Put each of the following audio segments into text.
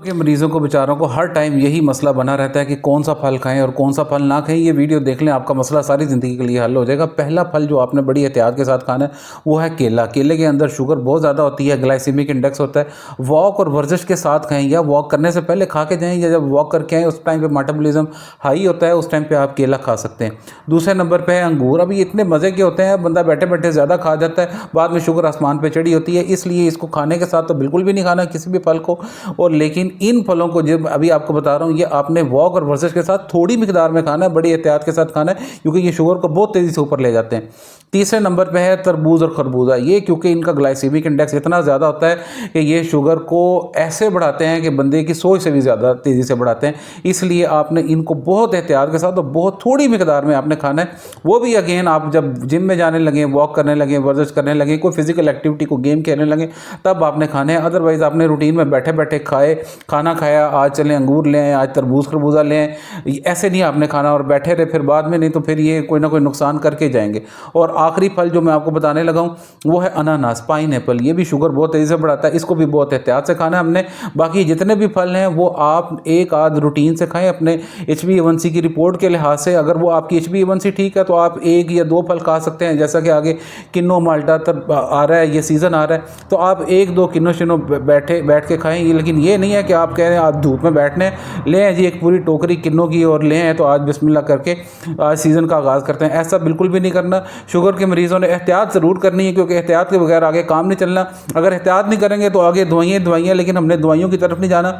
के मरीज़ों को बेचारों को हर टाइम यही मसला बना रहता है कि कौन सा फल खाएं और कौन सा फल ना खाएं। ये वीडियो देख लें, आपका मसला सारी ज़िंदगी के लिए हल हो जाएगा। पहला फल जो आपने बड़ी एहतियात के साथ खाना है वो है केला। केले के अंदर शुगर बहुत ज़्यादा होती है, ग्लाइसीमिक इंडेक्स होता है। वॉक और वर्जिश के साथ खाएं या वॉक करने से पहले खा के जाएँ, या जब वॉक करके आएँ उस टाइम पर मेटाबॉलिज्म हाई होता है, उस टाइम पर आप केला खा सकते हैं। दूसरे नंबर पर है अंगूर। अभी इतने मज़े के होते हैं, बंदा बैठे बैठे ज़्यादा खा जाता है, बाद में शुगर आसमान पर चढ़ी होती है। इसलिए इसको खाने के साथ तो बिल्कुल भी नहीं खाना किसी भी फल को। और लेकिन इन फलों को जब अभी आपको बता रहा हूँ, ये आपने वॉक और वर्जिश के साथ थोड़ी मिकदार में खाना है, बड़ी एहतियात के साथ खाना है, क्योंकि ये शुगर को बहुत तेज़ी से ऊपर ले जाते हैं। तीसरे नंबर पे है तरबूज और खरबूजा। ये क्योंकि इनका ग्लाइसीमिक इंडेक्स इतना ज़्यादा होता है कि ये शुगर को ऐसे बढ़ाते हैं कि बंदे की सोच से भी ज़्यादा तेज़ी से बढ़ाते हैं। इसलिए आपने इनको बहुत एहतियात के साथ और बहुत थोड़ी मिकदार में आपने खाना है। वो भी अगेन आप जब जिम में जाने लगे, वॉक करने लगे, वर्जिश करने लगे, कोई फिजिकल एक्टिविटी को गेम खेलने लगे, तब आपने खाने हैं। अदरवाइज़ आपने रूटीन में बैठे बैठे खाना खाया, आज चलें अंगूर ले आएँ, आज तरबूज खरबूजा ले आएँ, ऐसे नहीं आपने खाना और बैठे रहे फिर बाद में, नहीं तो फिर ये कोई ना कोई नुकसान करके जाएंगे। और आखिरी फल जो मैं आपको बताने लगा हूँ वो है अनानास, पाइनएप्पल। ये भी शुगर बहुत तेज़ी से बढ़ाता है, इसको भी बहुत एहतियात से खाना है हमने। बाकी जितने भी फल हैं वो आप एक आध रूटीन से खाएं अपने HbA1c की रिपोर्ट के लिहाज से। अगर वो आपकी HbA1c ठीक है तो आप एक या दो फल खा सकते हैं, जैसा कि आगे किन्नो माल्टा तब आ रहा है, ये सीज़न आ रहा है, तो आप एक दो किन्नो शिनो बैठ के खाएं। लेकिन ये नहीं है कि आप कह रहे हैं आप धूप में बैठने ले आए जी एक पूरी टोकरी किन्नो की और ले आए तो आज बिस्मिल्लाह करके आज सीज़न का आगाज़ करते हैं। ऐसा बिल्कुल भी नहीं करना। शुगर के मरीज़ों ने एहतियात ज़रूर करनी है, क्योंकि एहतियात के बगैर आगे काम नहीं चलना। अगर एहतियात नहीं करेंगे तो आगे दवाइयाँ, लेकिन हमने दवाइयों की तरफ नहीं जाना,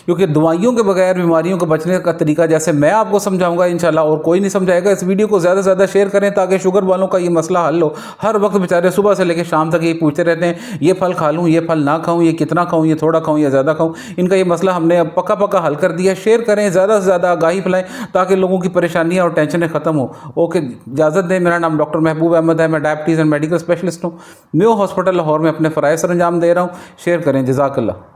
क्योंकि दवाइयों के बगैर बीमारियों को बचने का तरीका जैसे मैं आपको समझाऊंगा इंशाल्लाह और कोई नहीं समझाएगा। इस वीडियो को ज़्यादा से ज़्यादा शेयर करें ताकि शुगर वालों का ये मसला हल हो। हर वक्त बेचारे सुबह से लेकर शाम तक ये पूछते रहते हैं, ये फल खा लूँ, ये फल ना खाऊँ, ये कितना खाऊँ, ये थोड़ा खाऊँ या ज़्यादा खाऊँ। इनका ये मसला हमने अब पक्का हल कर दिया। शेयर करें, ज़्यादा से ज़्यादा आगाही फैलाएँ ताकि लोगों की परेशानियाँ और टेंशनें ख़त्म हो। ओके, इजाज़त दें। मेरा नाम डॉक्टर महबूब अहमद है, मैं डायबिटीज़ एंड मेडिकल स्पेशलिस्ट हूँ। न्यू हॉस्पिटल लाहौर में अपने फ़राइज़ सर अंजाम दे रहा हूँ। शेयर करें। जज़ाकल्लाह।